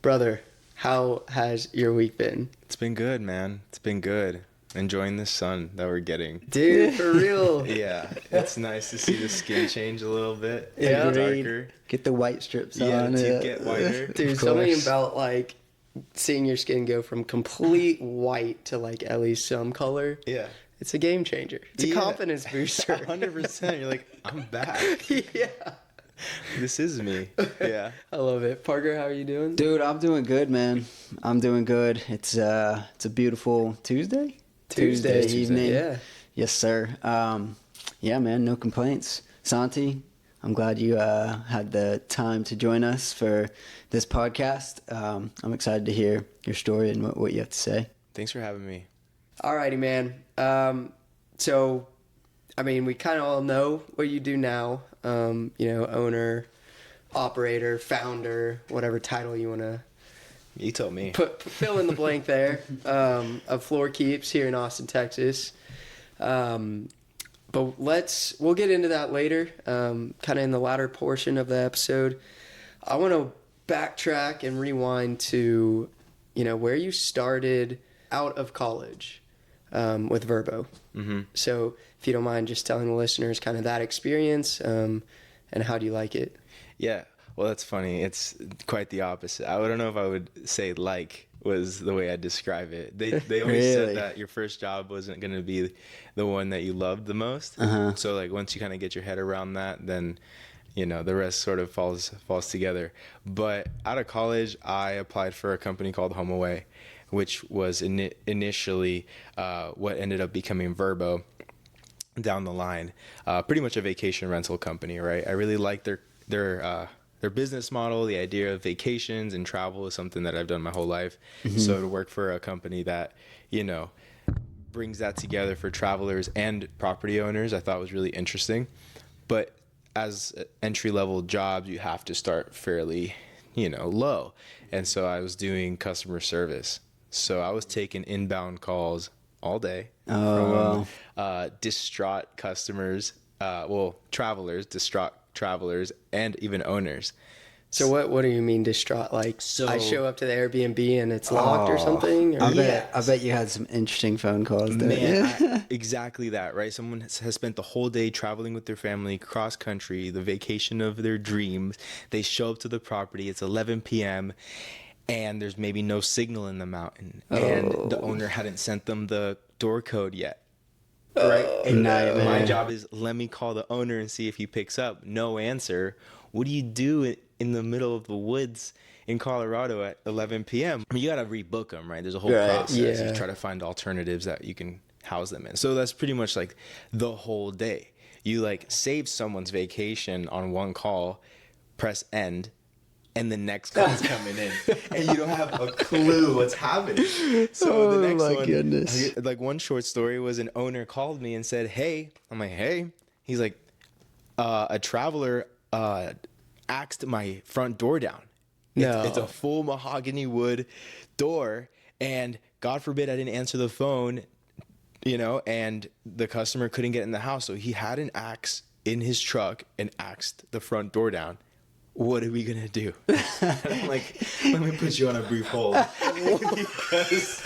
Brother, how has your week been? It's been good, man. It's been good. Enjoying the sun that we're getting. Dude, for real. Yeah, it's nice to see the skin change a little bit. Yeah. Get darker. Get the white strips Yeah, on. the teeth get whiter. Dude, Of something course. about like seeing your skin go from complete white to like at least some color. Yeah. It's a game changer. It's a Yeah. confidence booster. 100%. You're like, I'm back. Yeah. This is me. Yeah. I love it. Parker, how are you doing? Dude, I'm doing good, man. I'm doing good. It's a beautiful Tuesday evening. Yeah. Yes, sir. Yeah, man, no complaints. Santi, I'm glad you had the time to join us for this podcast. I'm excited to hear your story and what you have to say. Thanks for having me. Alrighty, man. So, I mean, we kind of all know what you do now. Owner, operator, founder, whatever title you want to You told me. fill in the blank there, of Flor Keeps here in Austin, Texas. But we'll get into that later, kind of in the latter portion of the episode. I want to backtrack and rewind to, where you started out of college, with VRBO. Mm-hmm. So if you don't mind just telling the listeners kind of that experience, and how do you like it? Yeah. Well, that's funny. It's quite the opposite. I don't know if I would say was the way I'd describe it. They always Really? said that your first job wasn't going to be the one that you loved the most. Uh-huh. So like once you kind of get your head around that, then the rest sort of falls together. But out of college, I applied for a company called Home Away, which was initially what ended up becoming VRBO down the line. Pretty much a vacation rental company, right? I really liked their business model. The idea of vacations and travel is something that I've done my whole life. Mm-hmm. So to work for a company that, brings that together for travelers and property owners, I thought was really interesting. But as entry-level jobs, you have to start fairly, low. And so I was doing customer service. So I was taking inbound calls all day from distraught customers, travelers, distraught travelers, and even owners. So what do you mean distraught? Like, So- I show up to the Airbnb and it's locked or something? Or? I Yeah. bet you had some interesting phone calls there. Man, exactly that, right? Someone has spent the whole day traveling with their family cross country, the vacation of their dreams. They show up to the property. It's 11 p.m. and there's maybe no signal in the mountain, and the owner hadn't sent them the door code yet. Right? And nightmare. my job is, let me call the owner and see if he picks up. No answer. What do you do in the middle of the woods in Colorado at 11 p.m.? I mean, you got to rebook them, right? There's a whole Right, process. yeah. You try to find alternatives that you can house them in. So that's pretty much like the whole day. You like save someone's vacation on one call, press end, and the next call's coming in, and you don't have a clue what's happening. So the next my one, goodness. like one short story was an owner called me and said, "Hey," I'm like, "Hey," he's like, "A traveler axed my front door down. No. It's a full mahogany wood door, and God forbid I didn't answer the phone, and the customer couldn't get in the house, so he had an axe in his truck and axed the front door down. What are we gonna do?" I'm like, "Let me put you on a brief hold because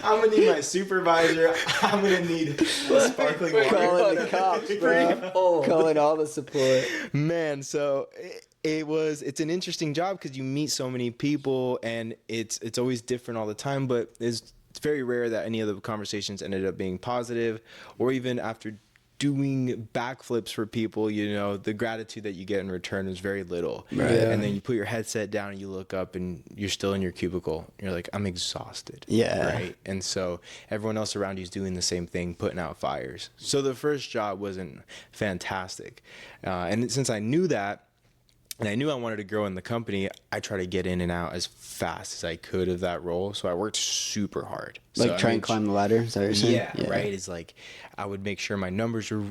I'm gonna need my supervisor. I'm gonna need sparkling water." Calling the cops, bro. Calling all the support. Man, so it's an interesting job because you meet so many people, and it's always different all the time, but it's very rare that any of the conversations ended up being positive, or even after doing backflips for people, the gratitude that you get in return is very little. Right. Yeah. And then you put your headset down and you look up and you're still in your cubicle. You're like, I'm exhausted. Yeah. Right. And so everyone else around you is doing the same thing, putting out fires. So the first job wasn't fantastic. And since I knew that, and I knew I wanted to grow in the company, I tried to get in and out as fast as I could of that role. So I worked super hard. Like So, try and climb the ladder, is that what you're saying? yeah, right. It's like I would make sure my numbers were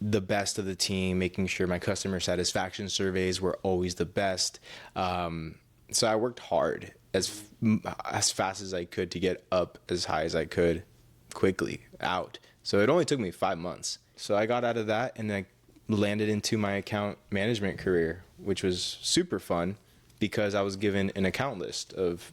the best of the team, making sure my customer satisfaction surveys were always the best. So I worked hard as fast as I could to get up as high as I could quickly out. So it only took me 5 months. So I got out of that and then landed into my account management career, which was super fun. because I was given an account list of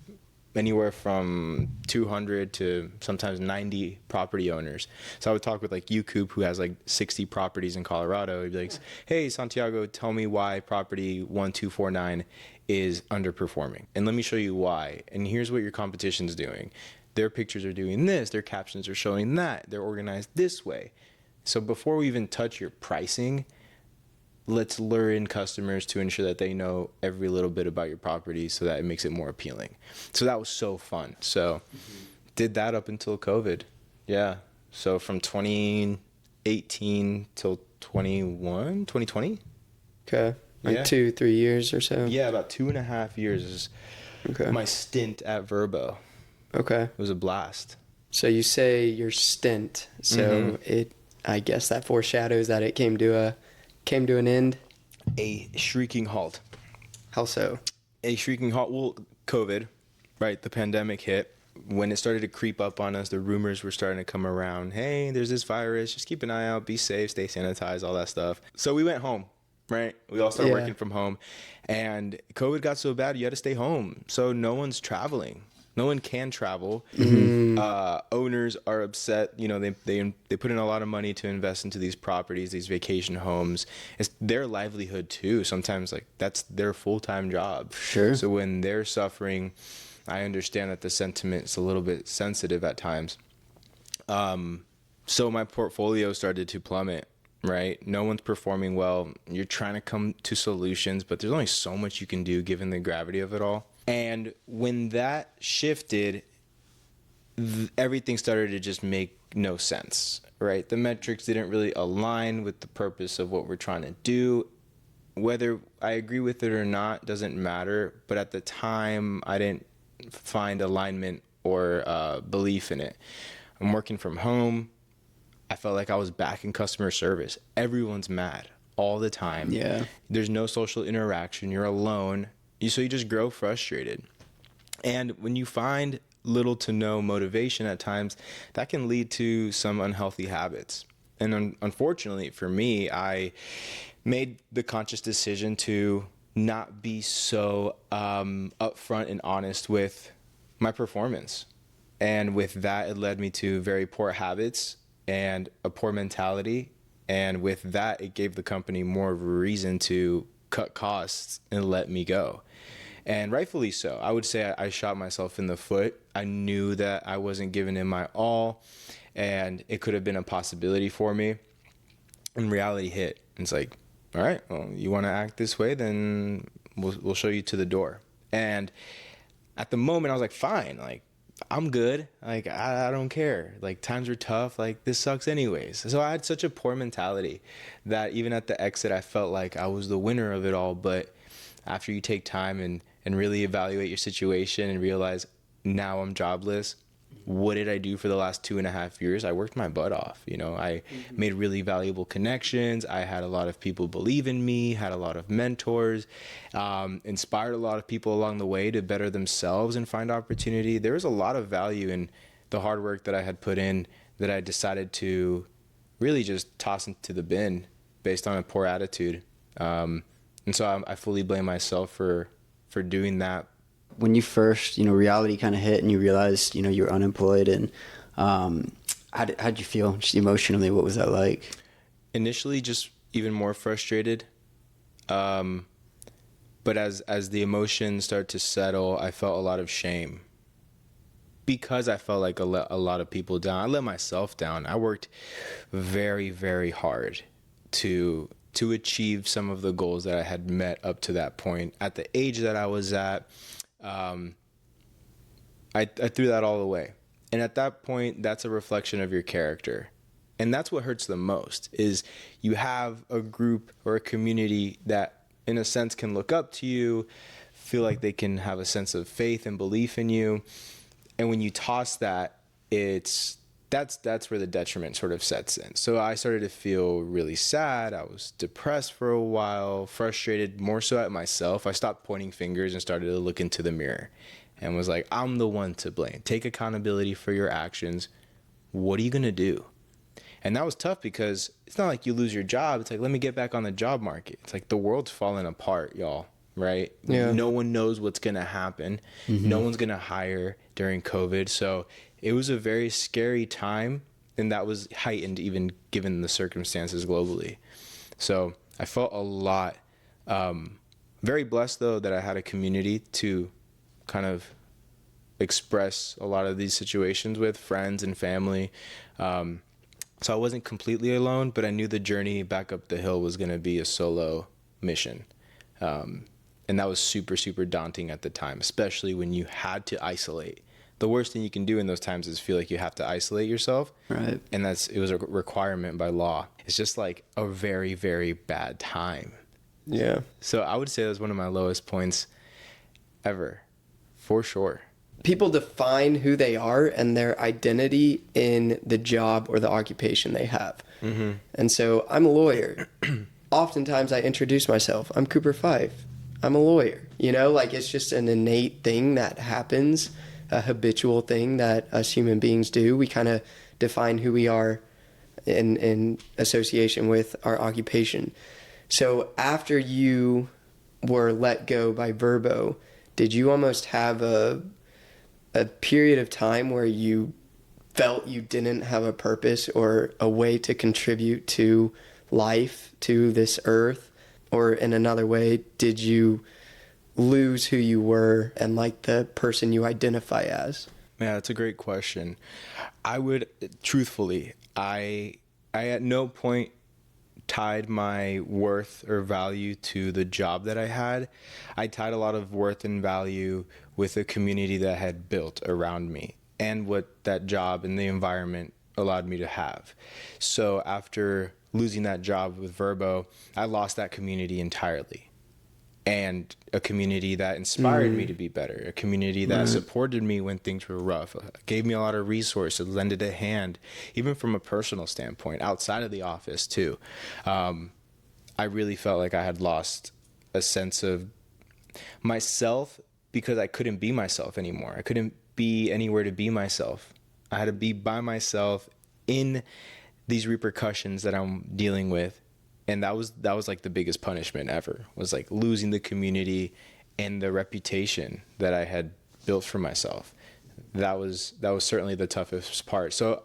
anywhere from 200 to sometimes 90 property owners. So I would talk with like Coop, who has like 60 properties in Colorado. He'd be like, hey, Santiago, tell me why property 1249 is underperforming. And let me show you why. And here's what your competition's doing. Their pictures are doing this. Their captions are showing that. They're organized this way. So before we even touch your pricing, let's lure in customers to ensure that they know every little bit about your property so that it makes it more appealing. So that was so fun. So did that up until COVID. Yeah. So from 2018 till 2020. Okay. Like Yeah. 2-3 years or so. Yeah, about 2.5 years is Okay. my stint at VRBO. Okay. It was a blast. So you say your stint. So I guess that foreshadows that it came to an end. A shrieking halt. How so? A shrieking halt. Well, COVID, right? The pandemic hit. When it started to creep up on us, the rumors were starting to come around. Hey, there's this virus. Just keep an eye out. Be safe. Stay sanitized. All that stuff. So we went home, right? We all started working from home. And COVID got so bad, you had to stay home. So no one's traveling. No one can travel. Owners are upset. You know, they put in a lot of money to invest into these properties, these vacation homes. It's their livelihood too. Sometimes like that's their full-time job. Sure. So when they're suffering, I understand that the sentiment is a little bit sensitive at times. So my portfolio started to plummet. Right? No one's performing well. You're trying to come to solutions, but there's only so much you can do given the gravity of it all. And when that shifted, everything started to just make no sense, right? The metrics didn't really align with the purpose of what we're trying to do. Whether I agree with it or not doesn't matter, but at the time, I didn't find alignment or belief in it. I'm working from home. I felt like I was back in customer service. Everyone's mad all the time. Yeah. There's no social interaction. You're alone. So you just grow frustrated. And when you find little to no motivation at times, that can lead to some unhealthy habits. And unfortunately for me, I made the conscious decision to not be so upfront and honest with my performance. And with that, it led me to very poor habits and a poor mentality. And with that, it gave the company more of a reason to cut costs and let me go. And rightfully so. I would say I shot myself in the foot. I knew that I wasn't giving it my all, and it could have been a possibility for me. And reality hit. It's like, all right, well, you want to act this way, then we'll show you to the door. And at the moment, I was like, fine, like, I'm good. Like, I don't care. Like, times were tough. Like, this sucks anyways. So I had such a poor mentality that even at the exit, I felt like I was the winner of it all. But after you take time and really evaluate your situation and realize now I'm jobless, what did I do for the last 2.5 years? I worked my butt off. You know, I made really valuable connections. I had a lot of people believe in me, had a lot of mentors, inspired a lot of people along the way to better themselves and find opportunity. There was a lot of value in the hard work that I had put in that I decided to really just toss into the bin based on a poor attitude. And so I fully blame myself for doing that. When you first, reality kind of hit and you realized, you're unemployed, and how'd you feel just emotionally? What was that like? Initially, just even more frustrated. But as the emotions start to settle, I felt a lot of shame because I felt like a lot of people down. I let myself down. I worked very, very hard to achieve some of the goals that I had met up to that point. At the age that I was at, I threw that all away. And at that point, that's a reflection of your character. And that's what hurts the most, is you have a group or a community that, in a sense, can look up to you, feel like they can have a sense of faith and belief in you. And when you toss that, that's where the detriment sort of sets in. So I started to feel really sad. I was depressed for a while, frustrated more so at myself. I stopped pointing fingers and started to look into the mirror and was like, I'm the one to blame. Take accountability for your actions. What are you going to do? And that was tough because it's not like you lose your job. It's like, let me get back on the job market. It's like the world's falling apart, y'all. right? Yeah. No one knows what's going to happen. No one's going to hire during COVID. So it was a very scary time, and that was heightened even given the circumstances globally. So I felt a lot. Very blessed, though, that I had a community to kind of express a lot of these situations with, friends and family. So I wasn't completely alone, but I knew the journey back up the hill was going to be a solo mission. And that was super, super daunting at the time, especially when you had to isolate. The worst thing you can do in those times is feel like you have to isolate yourself. Right. And it was a requirement by law. It's just like a very, very bad time. Yeah. So I would say that was one of my lowest points ever, for sure. People define who they are and their identity in the job or the occupation they have. Mm-hmm. And so I'm a lawyer. Oftentimes I introduce myself. I'm Cooper Fife. I'm a lawyer. You know, like it's just an innate thing that happens, a habitual thing that us human beings do. We kind of define who we are in association with our occupation. So after you were let go by VRBO, did you almost have a period of time where you felt you didn't have a purpose or a way to contribute to life, to this earth? Or in another way, did you lose who you were and like the person you identify as? Yeah, that's a great question. I would, truthfully, I at no point tied my worth or value to the job that I had. I tied a lot of worth and value with the community that I had built around me and what that job and the environment allowed me to have. So after losing that job with VRBO, I lost that community entirely. And a community that inspired me to be better, a community that supported me when things were rough, gave me a lot of resources, lended a hand, even from a personal standpoint, outside of the office too. I really felt like I had lost a sense of myself because I couldn't be myself anymore. I couldn't be anywhere to be myself. I had to be by myself in these repercussions that I'm dealing with. And that was like the biggest punishment ever, was like losing the community and the reputation that I had built for myself. That was certainly the toughest part. So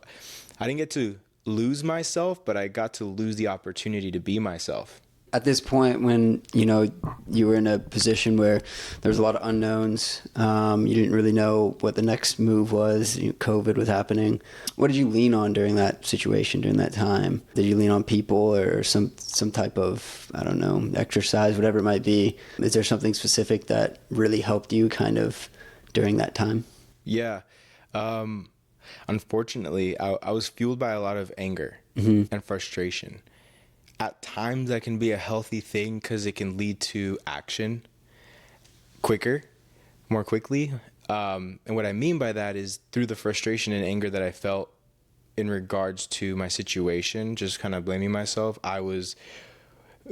I didn't get to lose myself, but I got to lose the opportunity to be myself. At this point, when you were in a position where there was a lot of unknowns, you didn't really know what the next move was. COVID was happening. What did you lean on during that situation, during that time? Did you lean on people or some type of, I don't know, exercise, whatever it might be? Is there something specific that really helped you kind of during that time? Yeah. Unfortunately, I was fueled by a lot of anger and frustration. At times that can be a healthy thing because it can lead to action more quickly. And what I mean by that is through the frustration and anger that I felt in regards to my situation, just kind of blaming myself, I was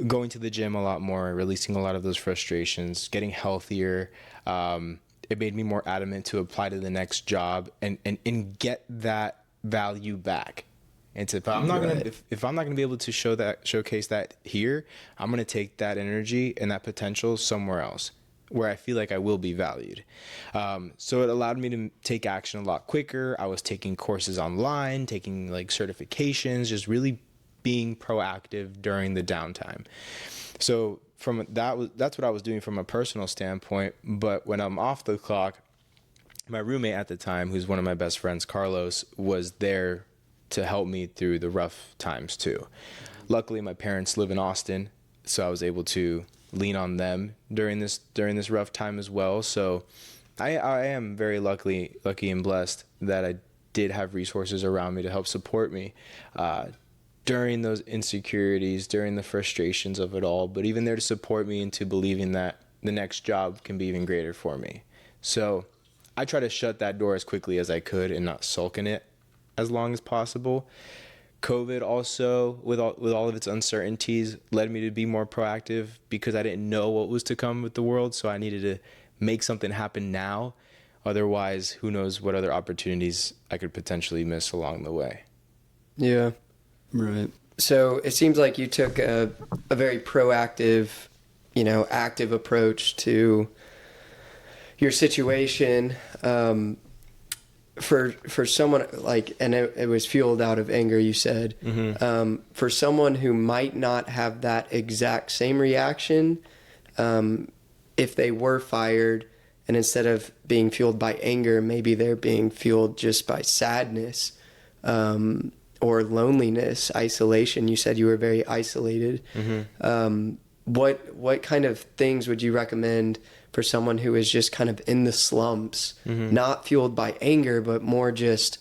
going to the gym a lot more, releasing a lot of those frustrations, getting healthier. It made me more adamant to apply to the next job and get that value back. And if I'm not gonna be able to showcase that here, I'm gonna take that energy and that potential somewhere else where I feel like I will be valued. So it allowed me to take action a lot quicker. I was taking courses online, taking like certifications, just really being proactive during the downtime. So that's what I was doing from a personal standpoint. But when I'm off the clock, my roommate at the time, who's one of my best friends, Carlos, was there to help me through the rough times too. Luckily, my parents live in Austin, so I was able to lean on them during this rough time as well. So I am very lucky and blessed that I did have resources around me to help support me during those insecurities, during the frustrations of it all, but even there to support me into believing that the next job can be even greater for me. So I try to shut that door as quickly as I could and not sulk in it as long as possible. COVID also, with all of its uncertainties, led me to be more proactive because I didn't know what was to come with the world. So I needed to make something happen now. Otherwise, who knows what other opportunities I could potentially miss along the way. Yeah. Right. So it seems like you took a very proactive active approach to your situation. For someone like, and it was fueled out of anger, you said, for someone who might not have that exact same reaction, if they were fired, and instead of being fueled by anger, maybe they're being fueled just by sadness, or loneliness, isolation. You said you were very isolated. What kind of things would you recommend for someone who is just kind of in the slumps, not fueled by anger, but more just,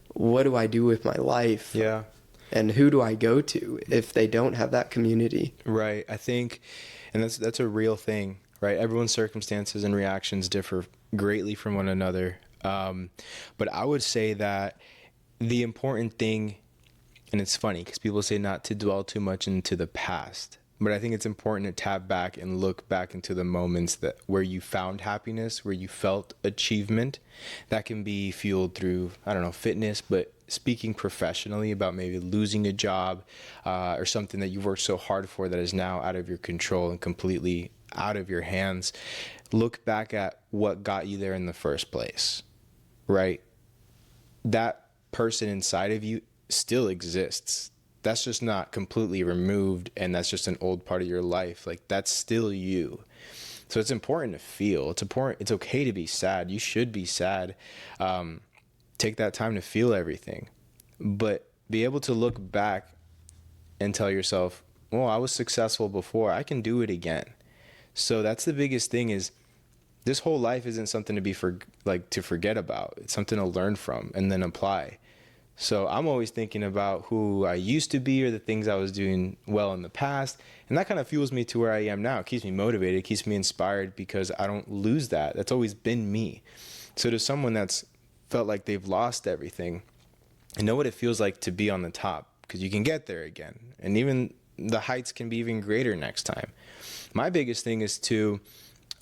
what do I do with my life? Yeah. And who do I go to if they don't have that community? Right. I think, and that's a real thing, right? Everyone's circumstances and reactions differ greatly from one another. But I would say that the important thing, and it's funny because people say not to dwell too much into the past, but I think it's important to tap back and look back into the moments where you found happiness, where you felt achievement. That can be fueled through, I don't know, fitness, but speaking professionally about maybe losing a job, or something that you worked so hard for that is now out of your control and completely out of your hands. Look back at what got you there in the first place, right? That person inside of you still exists. That's just not completely removed, and that's just an old part of your life. Like, that's still you. So it's important to feel. It's important. It's okay to be sad. You should be sad. Take that time to feel everything, but be able to look back and tell yourself, well, I was successful before. I can do it again. So that's the biggest thing, is this whole life isn't something to be to forget about. It's something to learn from and then apply. So I'm always thinking about who I used to be or the things I was doing well in the past. And that kind of fuels me to where I am now. It keeps me motivated. It keeps me inspired because I don't lose that. That's always been me. So to someone that's felt like they've lost everything, I know what it feels like to be on the top, because you can get there again. And even the heights can be even greater next time. My biggest thing is to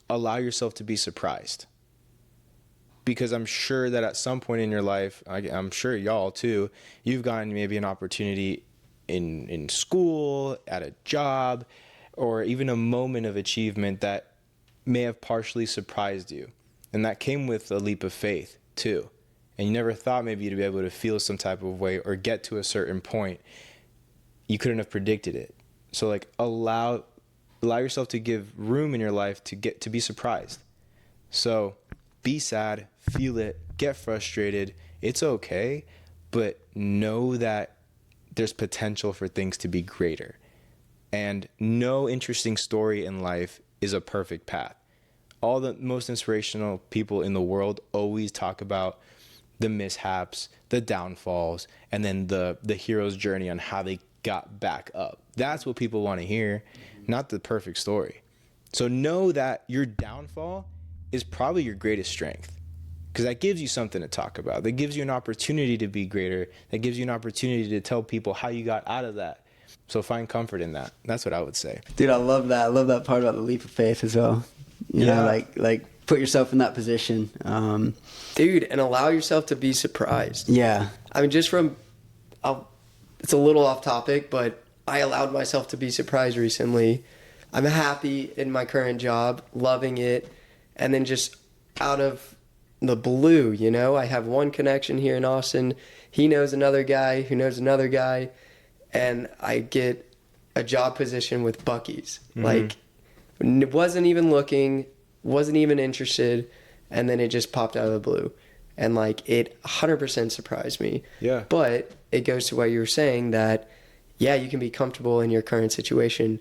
allow yourself to be surprised. Because I'm sure that at some point in your life, I'm sure y'all too, you've gotten maybe an opportunity in school, at a job, or even a moment of achievement that may have partially surprised you. And that came with a leap of faith too. And you never thought maybe you'd be able to feel some type of way or get to a certain point. You couldn't have predicted it. So like allow yourself to give room in your life to be surprised. So be sad, feel it, get frustrated. It's okay, but know that there's potential for things to be greater. And no interesting story in life is a perfect path. All the most inspirational people in the world always talk about the mishaps, the downfalls, and then the hero's journey on how they got back up. That's what people want to hear, not the perfect story. So know that your downfall is probably your greatest strength, because that gives you something to talk about. That gives you an opportunity to be greater. That gives you an opportunity to tell people how you got out of that. So find comfort in that. That's what I would say. Dude, I love that. I love that part about the leap of faith as well. You know, like put yourself in that position. Dude, and allow yourself to be surprised. Yeah. I mean, it's a little off topic, but I allowed myself to be surprised recently. I'm happy in my current job, loving it. And then just out of the blue, I have one connection here in Austin. He knows another guy who knows another guy. And I get a job position with Buc-ee's. Like, wasn't even looking, wasn't even interested. And then it just popped out of the blue. And like, it 100% surprised me. Yeah. But it goes to what you were saying, that, yeah, you can be comfortable in your current situation,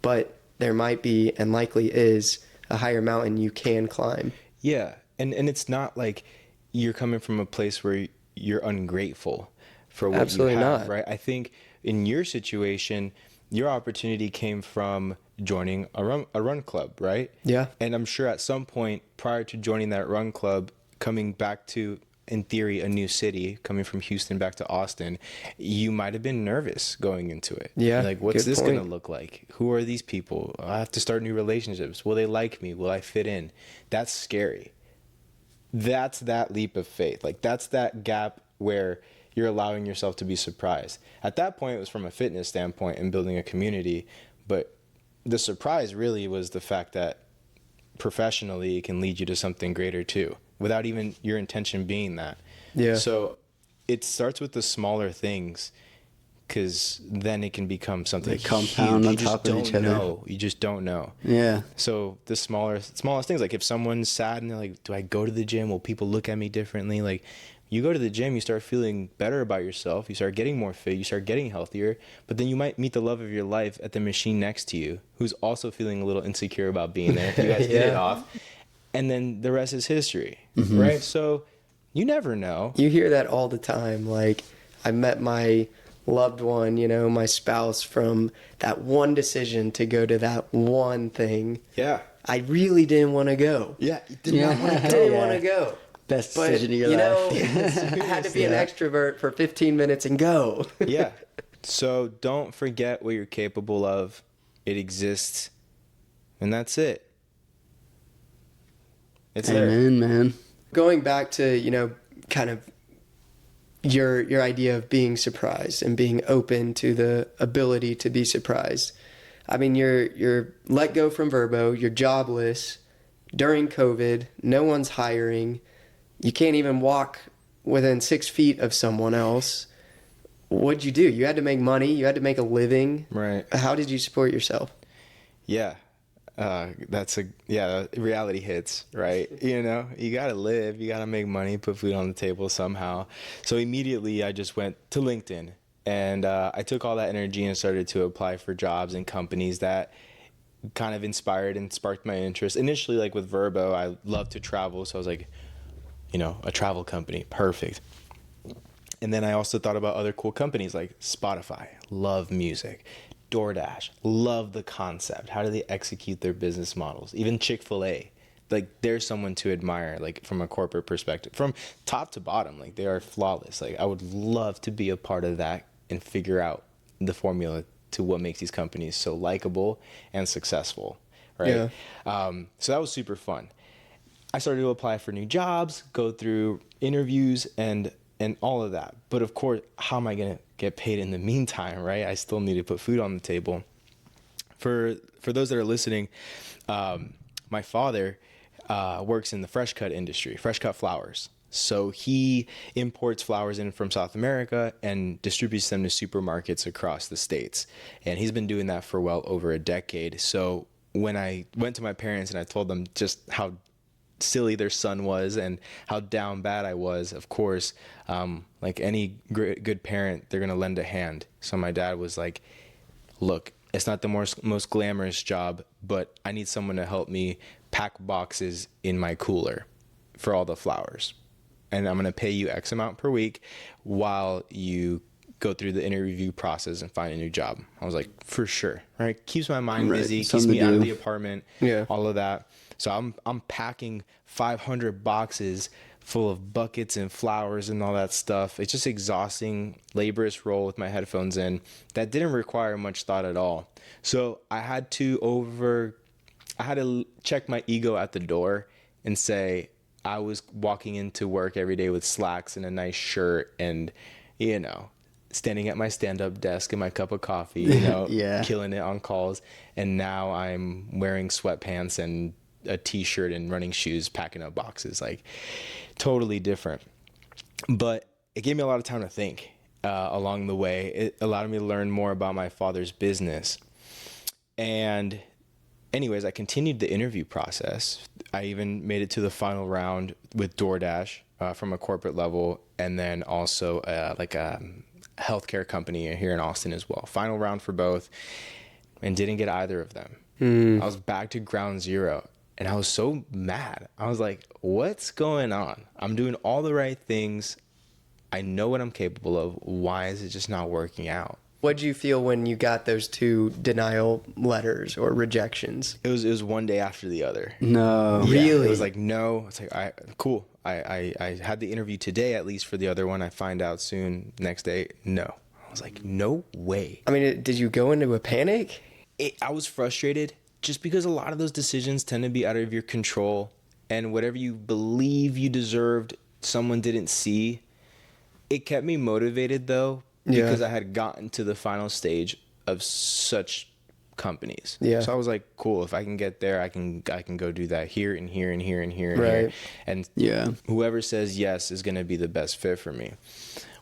but there might be, and likely is, a higher mountain you can climb. Yeah. And it's not like you're coming from a place where you're ungrateful for what Absolutely you have, not. right? I think in your situation, your opportunity came from joining a run club, right? Yeah. And I'm sure at some point prior to joining that run club, coming back to, in theory, a new city, coming from Houston back to Austin, you might have been nervous going into it. Yeah, Like, what's good this going to point. look like? Who are these people? I have to start new relationships. Will they like me? Will I fit in? That's scary. That's that leap of faith. Like, that's that gap where you're allowing yourself to be surprised. At that point, it was from a fitness standpoint and building a community, but the surprise really was the fact that professionally it can lead you to something greater too, without even your intention being that. Yeah. So it starts with the smaller things, because then it can become something They compound huge. on top of each other. You just don't know. Yeah. So the smallest things, like if someone's sad and they're like, do I go to the gym? Will people look at me differently? Like, you go to the gym, you start feeling better about yourself. You start getting more fit. You start getting healthier. But then you might meet the love of your life at the machine next to you, who's also feeling a little insecure about being there. You guys hit it off. And then the rest is history, right? So you never know. You hear that all the time. Like, I met my loved one, you know, my spouse, from that one decision to go to that one thing. Yeah. I really didn't want to go. Yeah. You did not want to I didn't want to go. Best But, decision of your you life. know, I had to be an extrovert for 15 minutes and go. Yeah. So don't forget what you're capable of. It exists. And that's it. It's there. Amen, man. Going back to, you know, kind of your idea of being surprised and being open to the ability to be surprised. I mean, you're let go from VRBO, you're jobless during COVID, no one's hiring, you can't even walk within 6 feet of someone else. What'd you do? You had to make money, you had to make a living. Right. How did you support yourself? Yeah. Reality hits, right? You know, you got to live, you got to make money, put food on the table somehow. So immediately I just went to LinkedIn, and I took all that energy and started to apply for jobs and companies that kind of inspired and sparked my interest. Initially, like with VRBO, I love to travel. So I was like, you know, a travel company, perfect. And then I also thought about other cool companies like Spotify, love music. DoorDash, love the concept. How do they execute their business models? Even Chick-fil-A, like there's someone to admire, like from a corporate perspective, from top to bottom, like they are flawless. Like I would love to be a part of that and figure out the formula to what makes these companies so likable and successful, right? Yeah. So that was super fun. I started to apply for new jobs, go through interviews and all of that. But of course, how am I going to get paid in the meantime, right? I still need to put food on the table. For those that are listening, my father works in the fresh cut industry, fresh cut flowers. So he imports flowers in from South America and distributes them to supermarkets across the states. And he's been doing that for well over a decade. So when I went to my parents and I told them just how silly their son was and how down bad I was, of course, like any good parent, they're going to lend a hand. So my dad was like, look, it's not the most glamorous job, but I need someone to help me pack boxes in my cooler for all the flowers. And I'm going to pay you X amount per week while you go through the interview process and find a new job. I was like, for sure. Right. Keeps my mind busy, keeps me out of the apartment, all of that. So I'm packing 500 boxes full of buckets and flowers and all that stuff. It's just exhausting, laborious role with my headphones in that didn't require much thought at all. So I had to check my ego at the door and say I was walking into work every day with slacks and a nice shirt and, you know, standing at my stand-up desk and my cup of coffee, you know, killing it on calls. And now I'm wearing sweatpants and a t-shirt and running shoes, packing up boxes, like totally different. But it gave me a lot of time to think along the way. It allowed me to learn more about my father's business. And anyways, I continued the interview process. I even made it to the final round with DoorDash from a corporate level, and then also like a healthcare company here in Austin as well. Final round for both, and didn't get either of them. I was back to ground zero. And I was so mad. I was like, what's going on? I'm doing all the right things. I know what I'm capable of. Why is it just not working out? What'd you feel when you got those two denial letters or rejections? It was one day after the other. No. Yeah, Really? It was like, no. It's like, cool. I had the interview today, at least for the other one. I find out soon. Next day, no. I was like, no way. I mean, did you go into a panic? I was frustrated. Just because a lot of those decisions tend to be out of your control, and whatever you believe you deserved, someone didn't see. It kept me motivated though, because I had gotten to the final stage of such companies. Yeah. So I was like, cool, if I can get there, I can go do that here and here and here and here and Right. here. And Yeah. whoever says yes is going to be the best fit for me.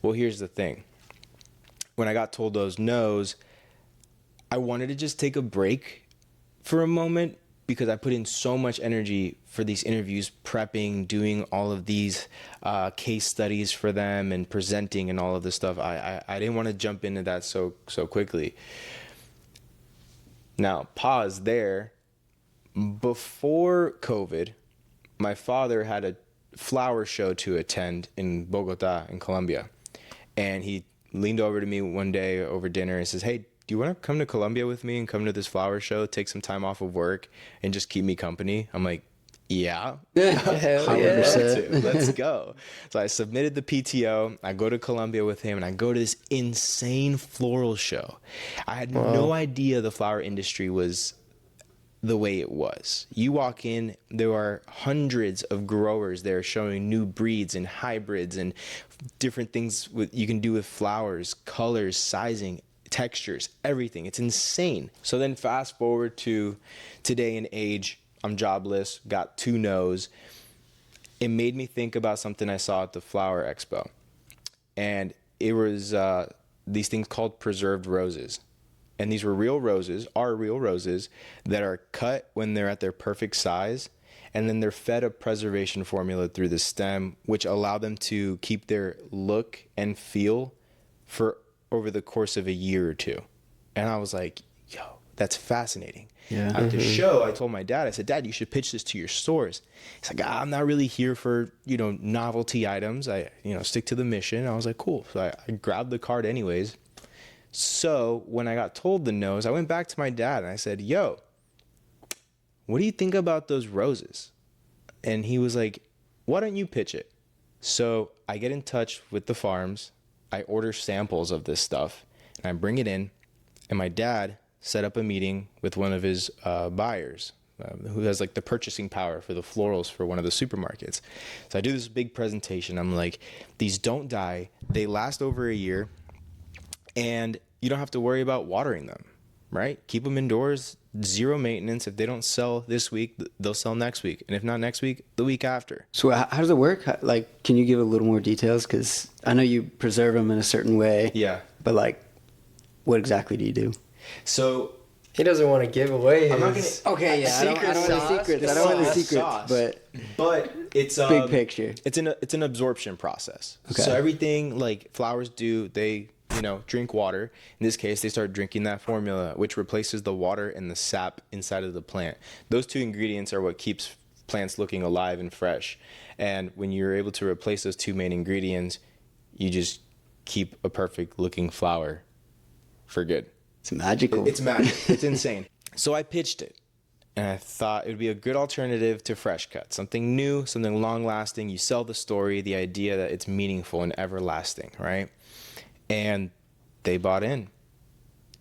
Well, here's the thing. When I got told those no's, I wanted to just take a break for a moment because I put in so much energy for these interviews, prepping, doing all of these case studies for them and presenting and all of this stuff. I didn't want to jump into that so quickly. Now, pause there. Before COVID, my father had a flower show to attend in Bogota, in Colombia. And he leaned over to me one day over dinner and says, hey, do you want to come to Colombia with me and come to this flower show, take some time off of work and just keep me company? I'm like, yeah, Hell I would love yeah. to. Let's go. So I submitted the PTO. I go to Colombia with him and I go to this insane floral show. I had no idea the flower industry was the way it was. You walk in, there are hundreds of growers there showing new breeds and hybrids and different things you can do with flowers, colors, sizing, textures, everything. It's insane. So then fast forward to today and age, I'm jobless, got 2 no's. It made me think about something I saw at the Flower Expo. And it was these things called preserved roses. And these were real roses that are cut when they're at their perfect size. And then they're fed a preservation formula through the stem, which allow them to keep their look and feel for over the course of a year or 2. And I was like, yo, that's fascinating. Yeah. At the show, I told my dad, I said, Dad, you should pitch this to your stores. He's like, I'm not really here for, novelty items. I, stick to the mission. I was like, cool. So I grabbed the card anyways. So when I got told the no's, I went back to my dad and I said, yo, what do you think about those roses? And he was like, why don't you pitch it? So I get in touch with the farms. I order samples of this stuff and I bring it in, and my dad set up a meeting with one of his buyers who has like the purchasing power for the florals for one of the supermarkets. So I do this big presentation. I'm like, these don't die. They last over a year and you don't have to worry about watering them, right? Keep them indoors, 0 maintenance. If they don't sell this week, they'll sell next week. And if not next week, the week after. So how does it work? Can you give a little more details? Because I know you preserve them in a certain way. Yeah. But what exactly do you do? So He doesn't want to give away his I'm not gonna. Okay, yeah. I don't want the sauce. secrets. I don't want the secrets. But it's big picture. It's an absorption process. Okay. So everything like flowers do, they drink water. In this case, they start drinking that formula, which replaces the water and the sap inside of the plant. Those 2 ingredients are what keeps plants looking alive and fresh. And when you're able to replace those 2 main ingredients, you just keep a perfect looking flower for good. It's magical. It's magic. It's insane. So I pitched it. And I thought it would be a good alternative to fresh cut. Something new, something long lasting. You sell the story, the idea that it's meaningful and everlasting, right? And they bought in.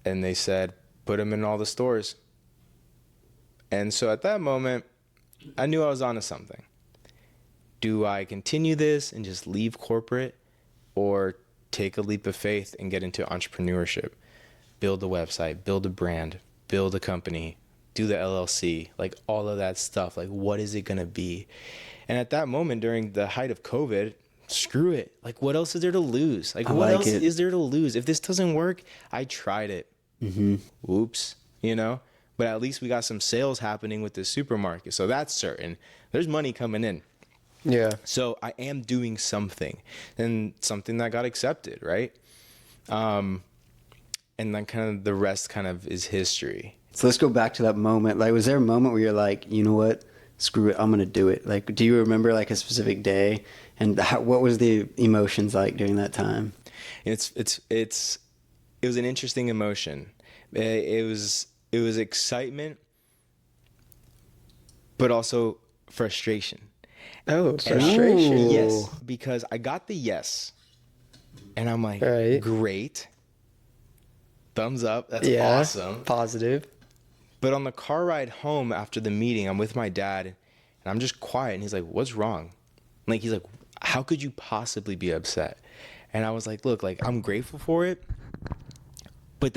And they said, put them in all the stores. And so at that moment, I knew I was onto something. Do I continue this and just leave corporate, or take a leap of faith and get into entrepreneurship? Build a website, build a brand, build a company, do the LLC, like all of that stuff. Like, what is it going to be? And at that moment, during the height of COVID, screw it. Like, what else is there to lose? Like, what else is there to lose? If this doesn't work, I tried it. Oops, But at least we got some sales happening with the supermarket. So that's certain. There's money coming in. Yeah. So I am doing something, and something that got accepted, right? And then kind of the rest kind of is history. So let's go back to that moment. Was there a moment where you're like, you know what? Screw it. I'm going to do it. Do you remember a specific day, and what was the emotions like during that time? It was an interesting emotion. It was excitement, but also frustration. Oh, frustration. Yes, because I got the yes, and I'm like, right. Great. Thumbs up. That's Yeah, awesome. Positive. But on the car ride home after the meeting, I'm with my dad, and I'm just quiet. And he's like, what's wrong? He's like, how could you possibly be upset? And I was like, look, I'm grateful for it, but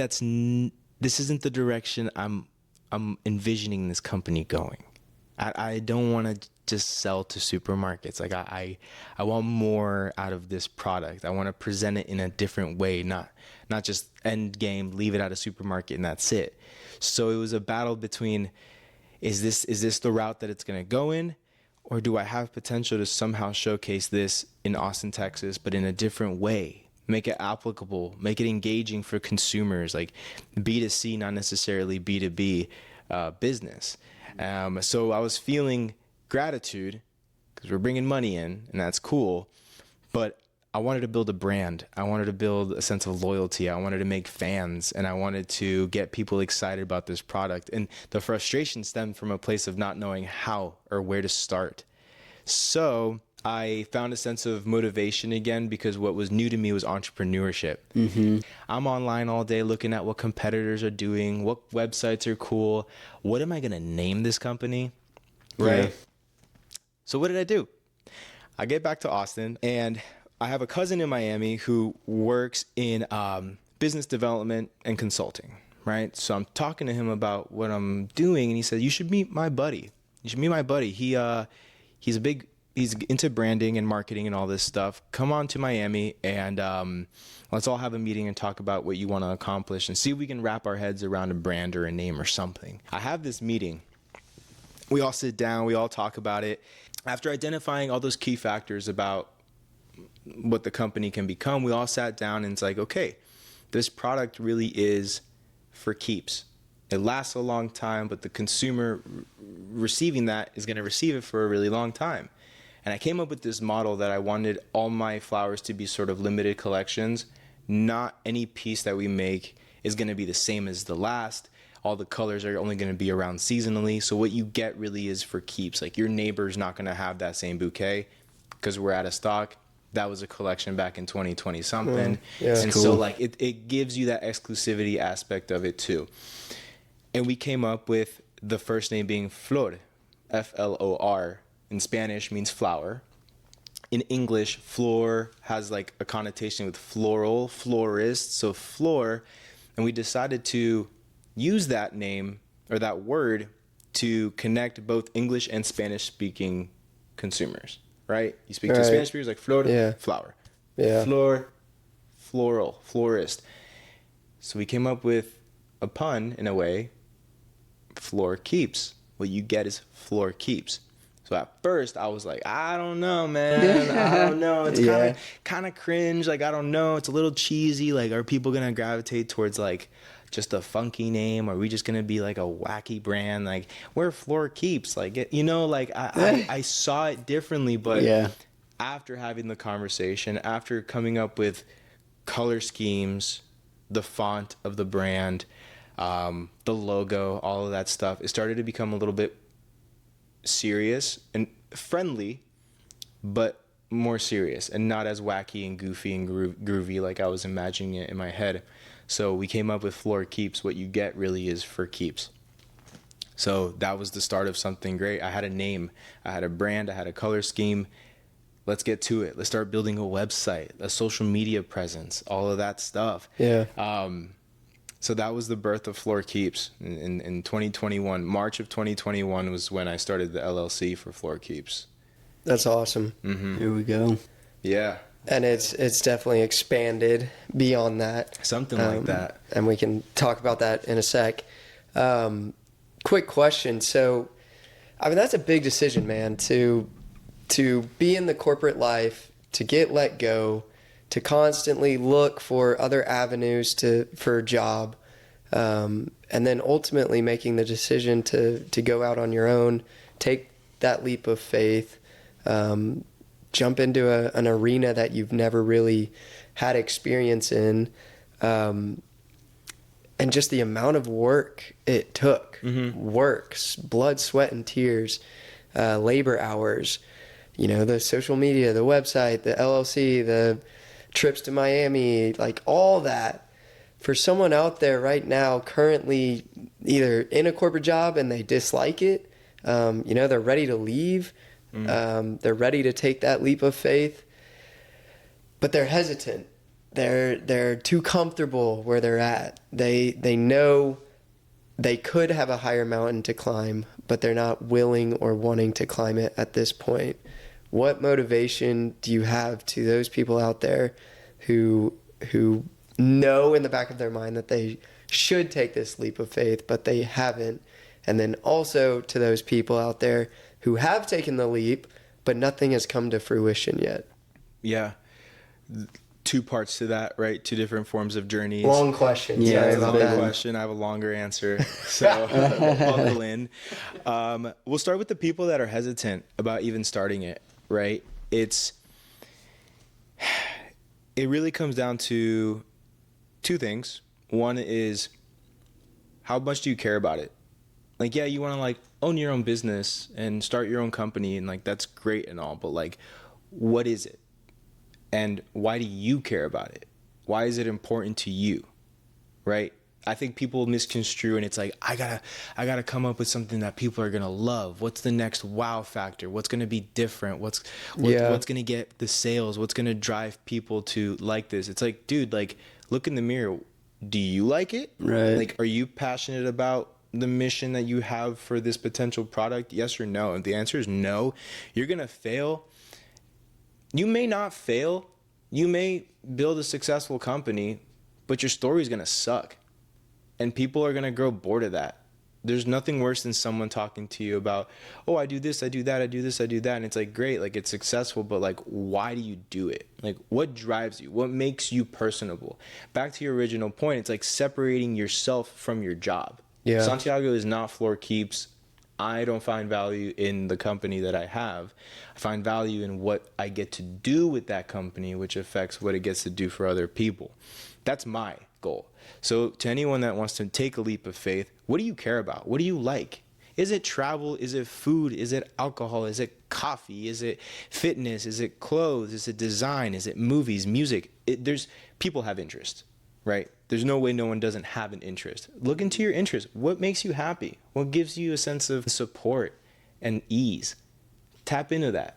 this isn't the direction I'm envisioning this company going. I don't want to just sell to supermarkets. Like I want more out of this product. I want to present it in a different way, not just end game, leave it at a supermarket and that's it. So it was a battle between, is this the route that it's going to go in, or do I have potential to somehow showcase this in Austin, Texas, but in a different way? Make it applicable, make it engaging for consumers, like B2C, not necessarily B2B business. So I was feeling gratitude because we're bringing money in and that's cool, but I wanted to build a brand. I wanted to build a sense of loyalty. I wanted to make fans, and I wanted to get people excited about this product. And the frustration stemmed from a place of not knowing how or where to start. So I found a sense of motivation again, because what was new to me was entrepreneurship. Mm-hmm. I'm online all day looking at what competitors are doing, what websites are cool. What am I going to name this company? Right. Yeah. So what did I do? I get back to Austin, and I have a cousin in Miami who works in business development and consulting, right? So I'm talking to him about what I'm doing, and he said, you should meet my buddy. He's into branding and marketing and all this stuff. Come on to Miami, and let's all have a meeting and talk about what you want to accomplish and see if we can wrap our heads around a brand or a name or something. I have this meeting. We all sit down. We all talk about it. After identifying all those key factors about what the company can become, we all sat down and it's like, okay, this product really is for keeps. It lasts a long time, but the consumer receiving that is going to receive it for a really long time. And I came up with this model that I wanted all my flowers to be sort of limited collections. Not any piece that we make is going to be the same as the last. All the colors are only going to be around seasonally. So what you get really is for keeps. Like your neighbor's not going to have that same bouquet because we're out of stock. That was a collection back in 2020 something. Yeah, and cool. So like it gives you that exclusivity aspect of it too. And we came up with the first name being Flor, Flor. In Spanish means flower. In English, flor has like a connotation with floral, florist, so flor. And we decided to use that name or that word to connect both English and Spanish speaking consumers, right? You speak to Spanish speakers like flor, flower. Yeah. Flor, floral, florist. So we came up with a pun in a way, Flor Keeps. What you get is Flor Keeps. So at first I was like, I don't know, man. I don't know. It's kind of cringe. Like, I don't know. It's a little cheesy. Like, are people going to gravitate towards like just a funky name? Are we just going to be like a wacky brand? Like, we're Flor Keeps. Like, I saw it differently. But after having the conversation, after coming up with color schemes, the font of the brand, the logo, all of that stuff, it started to become a little bit serious and friendly, but more serious and not as wacky and goofy and groovy like I was imagining it in my head. So we came up with Flor Keeps. What you get really is for keeps. So that was the start of something great. I had a name, I had a brand, I had a color scheme. Let's get to it. Let's start building a website, a social media presence, all of that stuff. So that was the birth of Flor Keeps in 2021. March of 2021 was when I started the LLC for Flor Keeps. That's awesome. Mm-hmm. Here we go. Yeah. And it's definitely expanded beyond that. Something like that. And we can talk about that in a sec. Quick question. So, I mean, that's a big decision, man, to be in the corporate life, to get let go, to constantly look for other avenues for a job, and then ultimately making the decision to go out on your own, take that leap of faith, jump into an arena that you've never really had experience in, and just the amount of work it took, works, blood, sweat, and tears, labor hours, the social media, the website, the LLC, the trips to Miami, like all that. For someone out there right now currently either in a corporate job and they dislike it, they're ready to leave, they're ready to take that leap of faith, but they're hesitant. they're too comfortable where they're at. They know they could have a higher mountain to climb, but they're not willing or wanting to climb it at this point. What motivation do you have to those people out there who know in the back of their mind that they should take this leap of faith, but they haven't? And then also to those people out there who have taken the leap, but nothing has come to fruition yet. Yeah. Two parts to that, right? Two different forms of journeys. Long question. Yeah, Sorry It's a about long that. question. I have a longer answer. So buckle in. We'll start with the people that are hesitant about even starting it, right? It really comes down to two things. One is, how much do you care about it? Like, yeah, you want to like own your own business and start your own company, and like that's great and all, but like, what is it? And why do you care about it? Why is it important to you? Right? I think people misconstrue, and it's like, I gotta come up with something that people are gonna love. What's the next wow factor? What's gonna be different? What's gonna get the sales? What's gonna drive people to like this? It's like, dude, like, look in the mirror. Do you like it? Right. Like, are you passionate about the mission that you have for this potential product? Yes or no? And the answer is no. You're gonna fail. You may not fail. You may build a successful company, but your story is going to suck. And people are going to grow bored of that. There's nothing worse than someone talking to you about, oh, I do this, I do that, I do this, I do that. And it's like, great, like it's successful, but like, why do you do it? Like, what drives you? What makes you personable? Back to your original point, it's like separating yourself from your job. Yeah. Santiago is not Flor Keeps. I don't find value in the company that I have. I find value in what I get to do with that company, which affects what it gets to do for other people. That's my goal. So to anyone that wants to take a leap of faith, what do you care about? What do you like? Is it travel? Is it food? Is it alcohol? Is it coffee? Is it fitness? Is it clothes? Is it design? Is it movies, music? There's people have interest, right? There's no way no one doesn't have an interest. Look into your interest. What makes you happy? What gives you a sense of support and ease? Tap into that.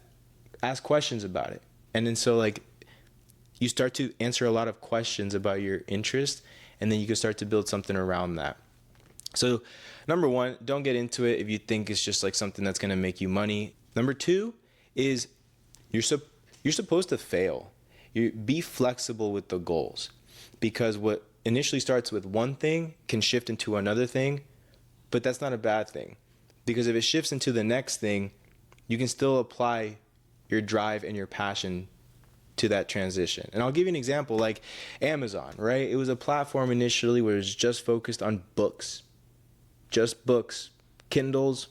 Ask questions about it. And then so like you start to answer a lot of questions about your interest, and then you can start to build something around that. So number one, don't get into it if you think it's just like something that's going to make you money. Number two is you're supposed to fail. Be flexible with the goals, because what initially starts with one thing can shift into another thing, but that's not a bad thing, because if it shifts into the next thing, you can still apply your drive and your passion to that transition. And I'll give you an example, like Amazon, right? It was a platform initially where it was just focused on books, just books, Kindles,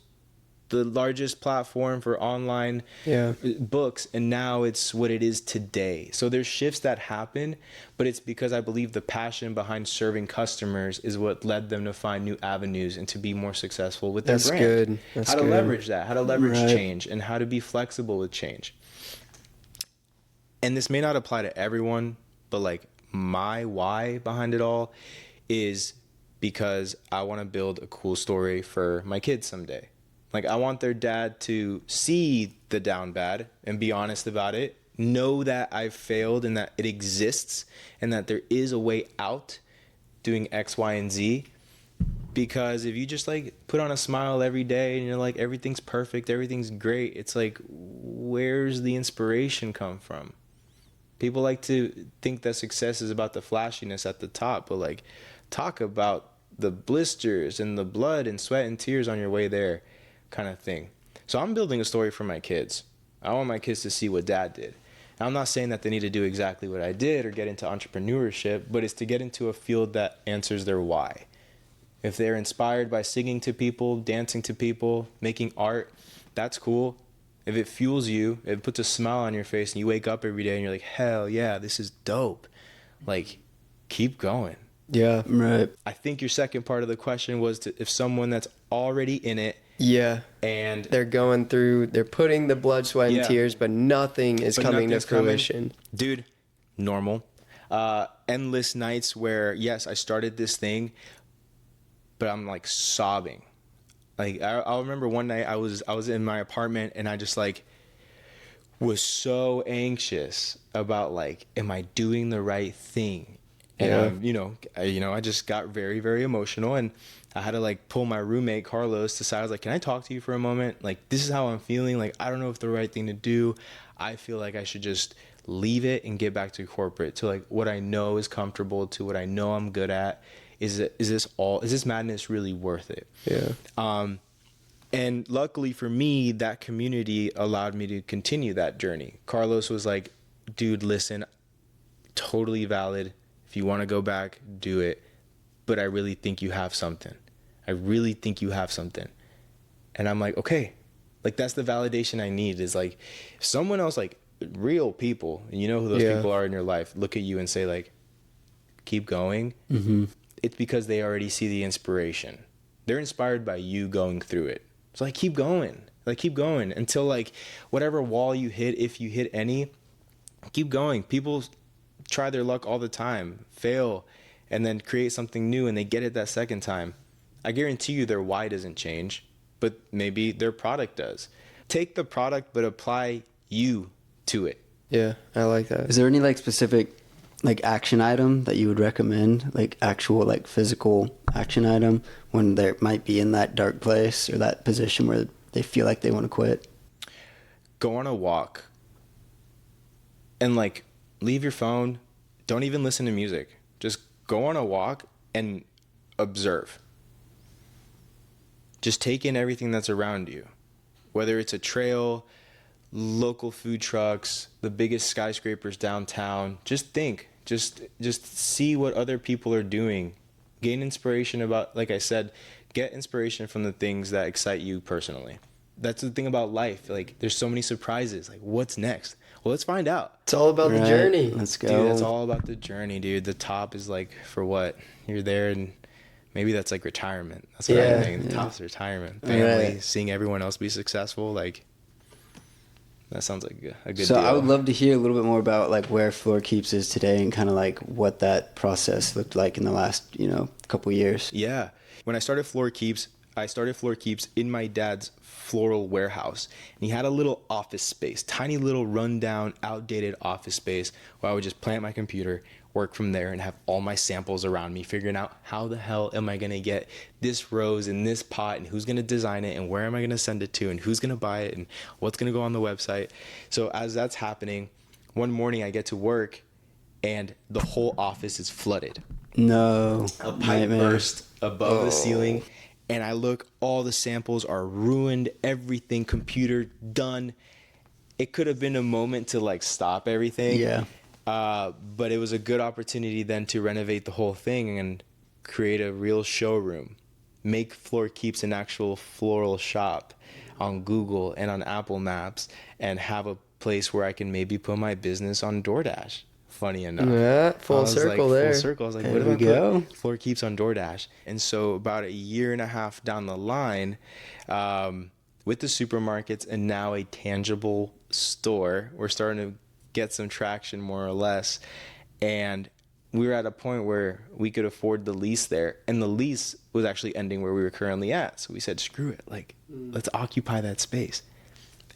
the largest platform for online books, and now it's what it is today. So there's shifts that happen, but it's because I believe the passion behind serving customers is what led them to find new avenues and to be more successful with their brand. Good. That's how to good. leverage that, how to leverage Right. change, and how to be flexible with change. And this may not apply to everyone, but like my why behind it all is because I want to build a cool story for my kids someday. Like, I want their dad to see the down bad and be honest about it, know that I've failed and that it exists and that there is a way out doing X, Y, and Z. Because if you just like put on a smile every day and you're like, everything's perfect, everything's great, it's like, where's the inspiration come from? People like to think that success is about the flashiness at the top, but like, talk about the blisters and the blood and sweat and tears on your way there, kind of thing. So I'm building a story for my kids. I want my kids to see what dad did. Now, I'm not saying that they need to do exactly what I did or get into entrepreneurship, but it's to get into a field that answers their why. If they're inspired by singing to people, dancing to people, making art, that's cool. If it fuels you, it puts a smile on your face and you wake up every day and you're like, hell yeah, this is dope. Like, keep going. Yeah. Right. I think your second part of the question was if someone that's already in it Yeah. and They're putting the blood, sweat, and Yeah. tears, but nothing is coming to nothing's coming. fruition. Dude, normal. Endless nights where, yes, I started this thing, but I'm like sobbing. Like, I'll remember one night I was in my apartment and I just like was so anxious about like, am I doing the right thing? And I just got very, very emotional, and I had to like pull my roommate Carlos aside. I was like, can I talk to you for a moment? Like, this is how I'm feeling. Like, I don't know if the right thing to do. I feel like I should just leave it and get back to corporate, to like what I know is comfortable, to what I know I'm good at. Is this madness really worth it? Yeah. And luckily for me, that community allowed me to continue that journey. Carlos was like, dude, listen, totally valid. If you want to go back, do it. But I really think you have something. I really think you have something. And I'm like, okay. Like, that's the validation I need, is like, if someone else, like real people, and you know who those people are in your life, look at you and say like, keep going. Mm-hmm. It's because they already see the inspiration. They're inspired by you going through it. So like, keep going. Like, keep going until like whatever wall you hit, if you hit any, keep going. People try their luck all the time, fail, and then create something new, and they get it that second time. I guarantee you their why doesn't change, but maybe their product does. Take the product, but apply you to it. Yeah, I like that. Is there any like specific like action item that you would recommend, like actual like physical action item, when they might be in that dark place or that position where they feel like they want to quit? Go on a walk and like leave your phone. Don't even listen to music. Just go on a walk and observe. Just take in everything that's around you, whether it's a trail, local food trucks, the biggest skyscrapers downtown. Just think, just see what other people are doing. Gain inspiration about, like I said, get inspiration from the things that excite you personally. That's the thing about life. Like, there's so many surprises. Like, what's next? Well, let's find out. It's all about the journey. Let's go. Dude, it's all about the journey, dude. The top is like, for what? You're there, and maybe that's like retirement. That's what I'm thinking. The top's retirement. Family, seeing everyone else be successful, like, that sounds like a good deal. So I would love to hear a little bit more about like where Flor Keeps is today, and kind of like what that process looked like in the last, couple years. Yeah. When I started Flor Keeps in my dad's floral warehouse. And he had a little office space, tiny little rundown, outdated office space, where I would just plant my computer, work from there, and have all my samples around me, figuring out how the hell am I going to get this rose in this pot, and who's going to design it, and where am I going to send it to, and who's going to buy it, and what's going to go on the website. So as that's happening, one morning I get to work, and the whole office is flooded. No. A pipe burst above the ceiling, and I look, all the samples are ruined, everything, computer done. It could have been a moment to like stop everything. Yeah. But it was a good opportunity then to renovate the whole thing and create a real showroom. Make Flor Keeps an actual floral shop on Google and on Apple Maps, and have a place where I can maybe put my business on DoorDash. Funny enough. Yeah, full circle there. Full circle. I was like, There what if we I go. put Flor Keeps on DoorDash? And so about a year and a half down the line, with the supermarkets and now a tangible store, we're starting to get some traction, more or less. And we were at a point where we could afford the lease there. And the lease was actually ending where we were currently at. So we said, screw it. Like, let's occupy that space.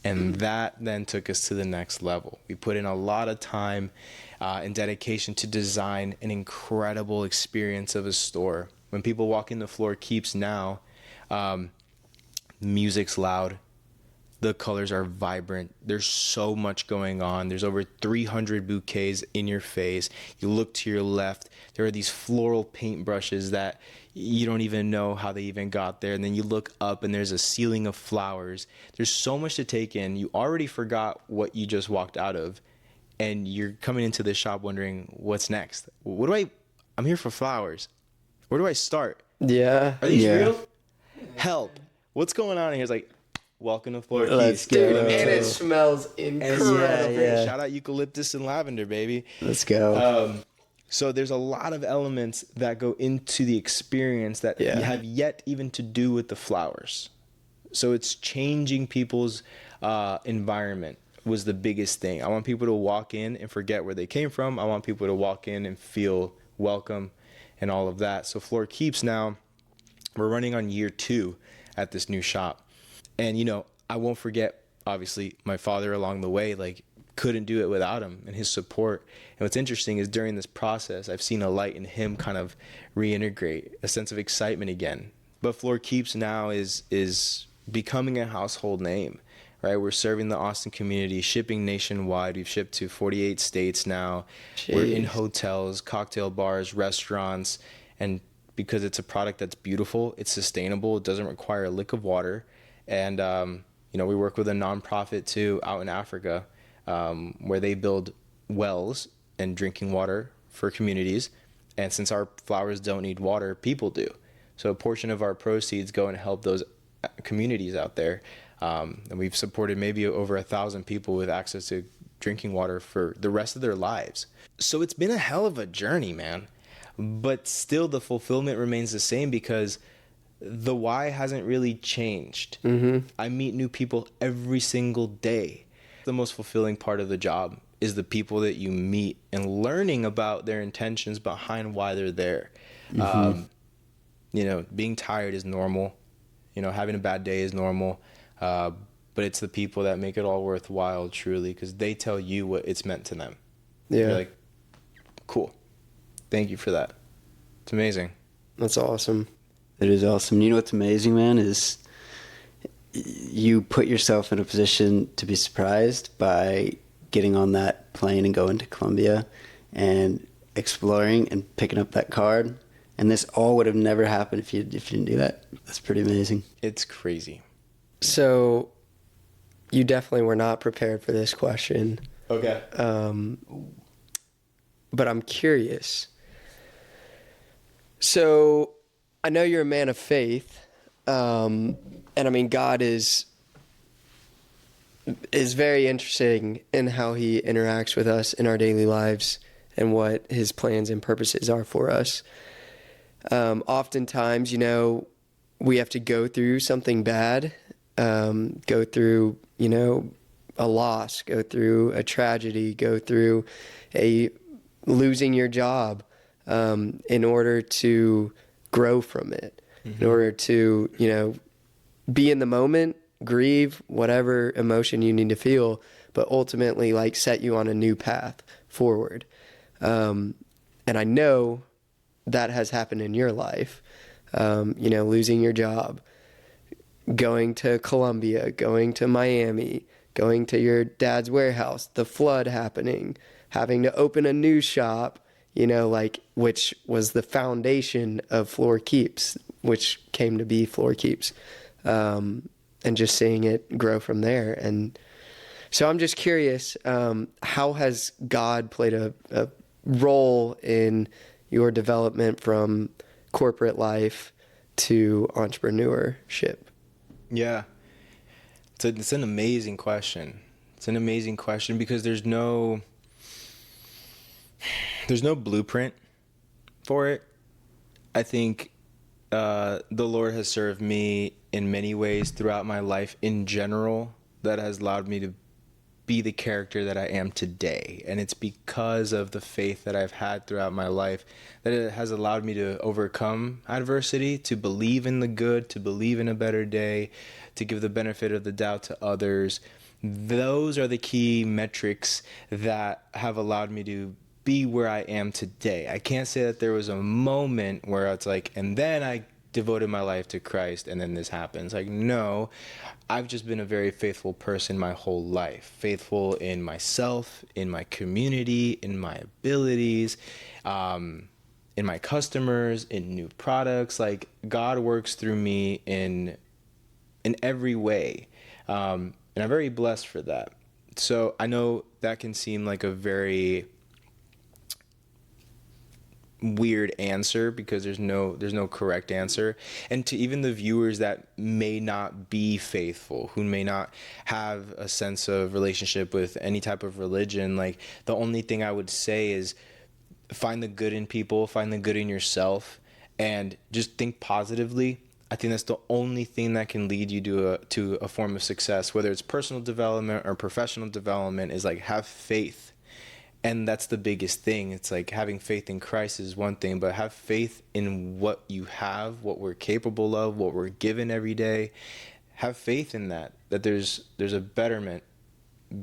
And that then took us to the next level. We put in a lot of time and dedication to design an incredible experience of a store. When people walk into Flor Keeps now, music's loud. The colors are vibrant. There's so much going on. There's over 300 bouquets in your face. You look to your left. There are these floral paintbrushes that you don't even know how they even got there. And then you look up and there's a ceiling of flowers. There's so much to take in. You already forgot what you just walked out of. And you're coming into this shop wondering, what's next? I'm here for flowers. Where do I start? Yeah. Are these real? Help. What's going on here? It's like, welcome to Flor Keeps. Let's go. Dude, and it smells incredible. Yeah. Shout out eucalyptus and lavender, baby. Let's go. So there's a lot of elements that go into the experience that have yet even to do with the flowers. So it's changing people's environment was the biggest thing. I want people to walk in and forget where they came from. I want people to walk in and feel welcome and all of that. So Flor Keeps now, we're running on year 2 at this new shop. And, I won't forget obviously my father along the way, like, couldn't do it without him and his support. And what's interesting is during this process, I've seen a light in him kind of reintegrate, a sense of excitement again. But Flor Keeps now is becoming a household name, right? We're serving the Austin community, shipping nationwide. We've shipped to 48 states now. Jeez. We're in hotels, cocktail bars, restaurants, and because it's a product that's beautiful, it's sustainable, it doesn't require a lick of water. And we work with a nonprofit too out in Africa, where they build wells and drinking water for communities. And since our flowers don't need water, people do. So a portion of our proceeds go and help those communities out there. And we've supported maybe over 1,000 people with access to drinking water for the rest of their lives. So it's been a hell of a journey, man. But still the fulfillment remains the same because the why hasn't really changed. Mm-hmm. I meet new people every single day. The most fulfilling part of the job is the people that you meet and learning about their intentions behind why they're there. Mm-hmm. Being tired is normal. Having a bad day is normal. But it's the people that make it all worthwhile, truly, because they tell you what it's meant to them. Yeah. You're like, cool. Thank you for that. It's amazing. That's awesome. It is awesome. You know what's amazing, man, is you put yourself in a position to be surprised by getting on that plane and going to Colombia and exploring and picking up that card. And this all would have never happened if you didn't do that. That's pretty amazing. It's crazy. So you definitely were not prepared for this question. Okay. But I'm curious. So I know you're a man of faith. And I mean, God is very interesting in how he interacts with us in our daily lives and what his plans and purposes are for us. Oftentimes, we have to go through something bad, go through, a loss, go through a tragedy, go through losing your job, in order to grow from it, in order to, be in the moment, grieve, whatever emotion you need to feel, but ultimately set you on a new path forward. And I know that has happened in your life, losing your job, going to Colombia, going to Miami, going to your dad's warehouse, the flood happening, having to open a new shop, which was the foundation of Flor Keeps, which came to be Flor Keeps. And just seeing it grow from there. And so I'm just curious, how has God played a role in your development from corporate life to entrepreneurship? Yeah. It's an amazing question. It's an amazing question because there's no blueprint for it. I think the Lord has served me in many ways throughout my life in general that has allowed me to be the character that I am today. And it's because of the faith that I've had throughout my life that it has allowed me to overcome adversity, to believe in the good, to believe in a better day, to give the benefit of the doubt to others. Those are the key metrics that have allowed me to be where I am today. I can't say that there was a moment where it's and then I devoted my life to Christ and then this happens. No, I've just been a very faithful person my whole life. Faithful in myself, in my community, in my abilities, in my customers, in new products. God works through me in every way. And I'm very blessed for that. So I know that can seem like a very weird answer because there's no correct answer. And to even the viewers that may not be faithful, who may not have a sense of relationship with any type of religion, the only thing I would say is find the good in people, find the good in yourself, and just think positively. I think that's the only thing that can lead you to a form of success, whether it's personal development or professional development, is have faith. And that's the biggest thing. It's having faith in Christ is one thing, but have faith in what you have, what we're capable of, what we're given every day. have faith in that there's a betterment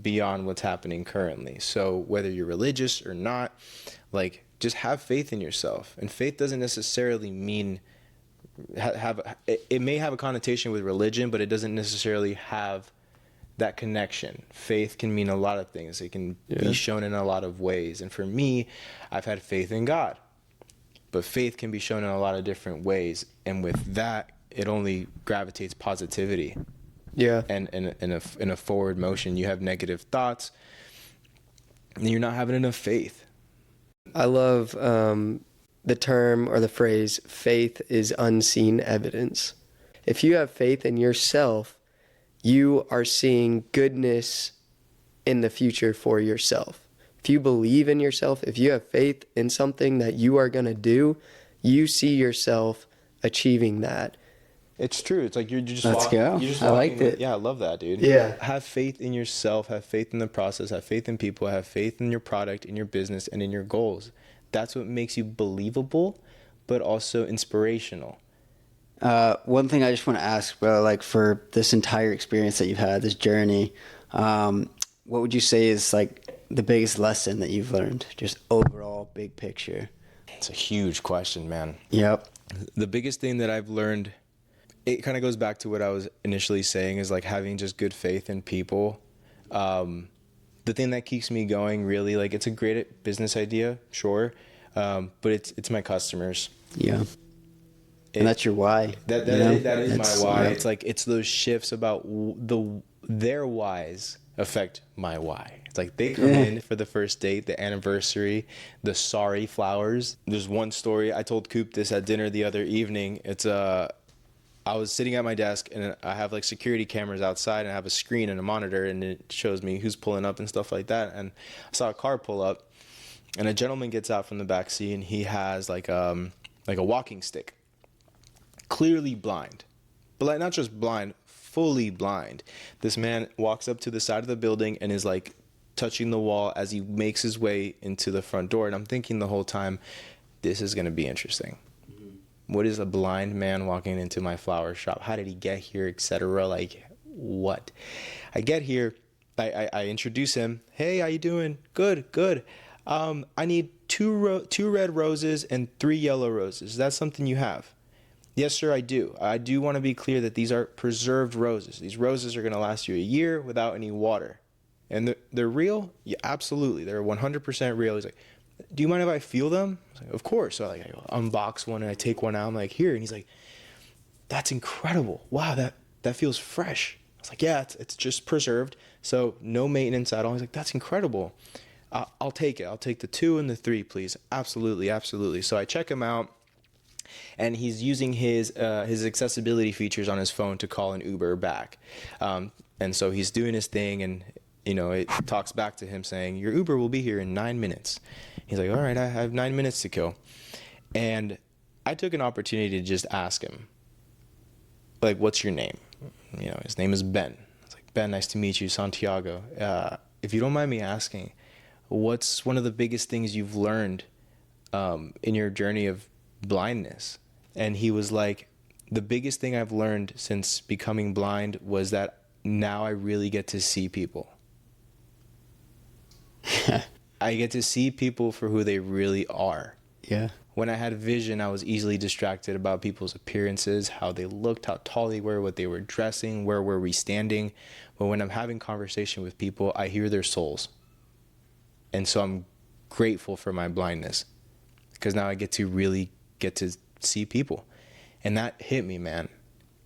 beyond what's happening currently. So whether you're religious or not, like, just have faith in yourself. And faith doesn't necessarily mean it may have a connotation with religion, but it doesn't necessarily have that connection. Faith can mean a lot of things. It can be shown in a lot of ways. And for me, I've had faith in God, but faith can be shown in a lot of different ways. And with that, it only gravitates positivity. Yeah. And in a forward motion, you have negative thoughts, and you're not having enough faith. I love the term or the phrase, faith is unseen evidence. If you have faith in yourself, you are seeing goodness in the future for yourself. If you believe in yourself, if you have faith in something that you are going to do, you see yourself achieving that. It's true. It's like you're just Let's go. You're just I liked it. Yeah, I love that, dude. Yeah. Have faith in yourself. Have faith in the process. Have faith in people. Have faith in your product, in your business, and in your goals. That's what makes you believable, but also inspirational. One thing I just want to ask, bro, like, for this entire experience that you've had, this journey, what would you say is like the biggest lesson that you've learned, just overall, big picture? It's a huge question, man. Yep. The biggest thing that I've learned, it kind of goes back to what I was initially saying, is like having just good faith in people. The thing that keeps me going, really, like, it's a great business idea, sure, but it's my customers. Yeah. And that's your why. That is my why. It's like, it's those shifts about their whys affect my why. It's like they come in for the first date, the anniversary, the sorry flowers. There's one story, I told Coop this at dinner the other evening. It's I was sitting at my desk, and I have like security cameras outside, and I have a screen and a monitor, and it shows me who's pulling up and stuff like that. And I saw a car pull up, and a gentleman gets out from the back seat, and he has like a walking stick. Clearly blind, but like not just blind, fully blind. This man walks up to the side of the building and is like touching the wall as he makes his way into the front door. And I'm thinking the whole time, this is going to be interesting. What is a blind man walking into my flower shop? How did he get here, etc.? Like, what? I get here, I introduce him. Hey, how you doing? Good. I need two red roses and 3 yellow roses. Is that something you have? Yes, sir, I do. I do want to be clear that these are preserved roses. These roses are going to last you a year without any water. And they're real? Yeah, absolutely. They're 100% real. He's like, do you mind if I feel them? I was like, of course. So I unbox one and I take one out. I'm like, here. And he's like, that's incredible. Wow, that feels fresh. I was like, yeah, it's just preserved. So no maintenance at all. He's like, that's incredible. I'll take it. I'll take the 2 and the 3, please. Absolutely. So I check him out. And he's using his accessibility features on his phone to call an Uber back. And so he's doing his thing, and it talks back to him saying, your Uber will be here in 9 minutes. He's like, all right, I have 9 minutes to kill. And I took an opportunity to just ask him, like, what's your name? His name is Ben. I was like, Ben, nice to meet you, Santiago. If you don't mind me asking, what's one of the biggest things you've learned in your journey of blindness? And he was like, the biggest thing I've learned since becoming blind was that now I really get to see people. I get to see people for who they really are. Yeah. When I had vision, I was easily distracted about people's appearances, how they looked, how tall they were, what they were dressing, where were we standing. But when I'm having conversation with people, I hear their souls. And so I'm grateful for my blindness, because now I get to see people. And that hit me, man,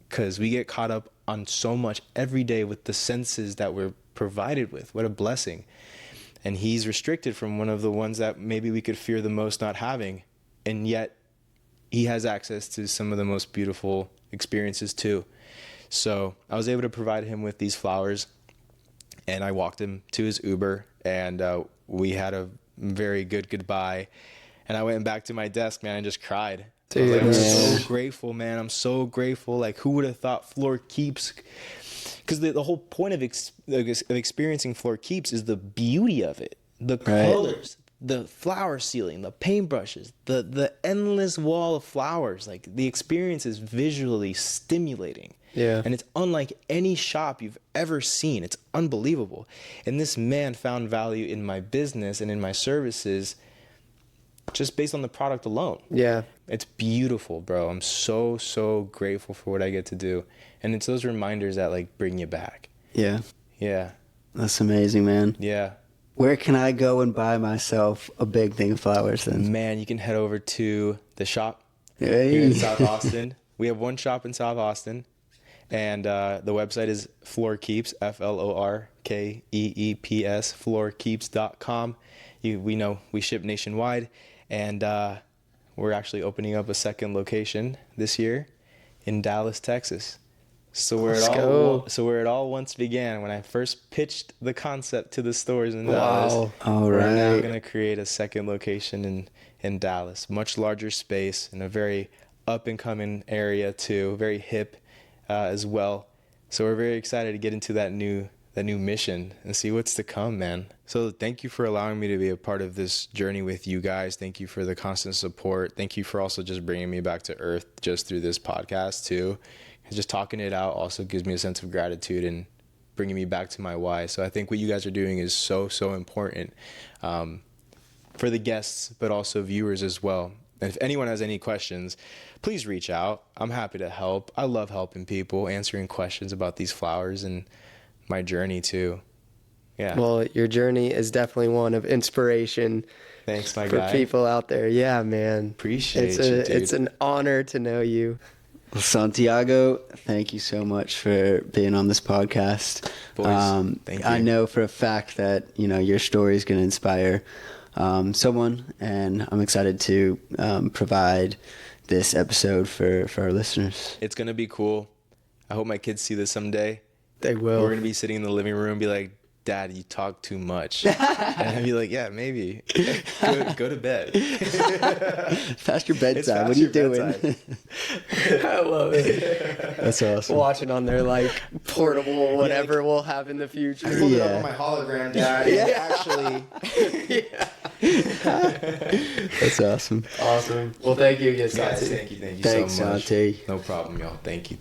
because we get caught up on so much every day with the senses that we're provided with. What a blessing. And he's restricted from one of the ones that maybe we could fear the most not having. And yet he has access to some of the most beautiful experiences too. So I was able to provide him with these flowers, and I walked him to his Uber, and we had a very good goodbye. And I went back to my desk, man, and just cried. Dude, I'm so grateful, man. I'm so grateful. Like, who would have thought Flor Keeps? Because the whole point of experiencing Flor Keeps is the beauty of it. The colors, the flower ceiling, the paintbrushes, the endless wall of flowers. Like, the experience is visually stimulating. Yeah. And it's unlike any shop you've ever seen. It's unbelievable. And this man found value in my business and in my services just based on the product alone. Yeah. It's beautiful, bro. I'm so grateful for what I get to do. And it's those reminders that like bring you back. Yeah. Yeah. That's amazing, man. Yeah. Where can I go and buy myself a big thing of flowers then? Man, you can head over to the shop Hey. here in South Austin. We have one shop in South Austin. And the website is Flor Keeps, FLORKEEPS, florkeeps.com. We know we ship nationwide. And we're actually opening up a second location this year in Dallas, Texas. So where it all once began, when I first pitched the concept to the stores in Dallas. All We're now right. going to create a second location in Dallas, much larger space in a very up and coming area too, very hip as well. So we're very excited to get into that new mission and see what's to come, man. So thank you for allowing me to be a part of this journey with you guys. Thank you for the constant support. Thank you for also just bringing me back to earth just through this podcast too. Just talking it out also gives me a sense of gratitude and bringing me back to my why. So I think what you guys are doing is so important for the guests, but also viewers as well. And if anyone has any questions, please reach out. I'm happy to help. I love helping people, answering questions about these flowers and my journey too. Yeah. Well, your journey is definitely one of inspiration. Thanks, my for guy. people out there. Yeah, man. Appreciate you, dude. It's an honor to know you. Well, Santiago, thank you so much for being on this podcast. Boys, thank you. I know for a fact that your story is going to inspire someone, and I'm excited to provide this episode for our listeners. It's going to be cool. I hope my kids see this someday. They will. We're going to be sitting in the living room and be like, Dad, you talk too much. And I'd be like, yeah, maybe. Go to bed. Past your bedtime. It's past What are you your doing? bedtime. I love it. That's awesome. Watching on their like portable whatever we'll have in the future. I pulled it up Yeah. on my hologram, Dad. And actually, That's awesome. Awesome. Well, thank you again, guys, Santi. thank you Thanks, so much. Santi. No problem, y'all. Thank you.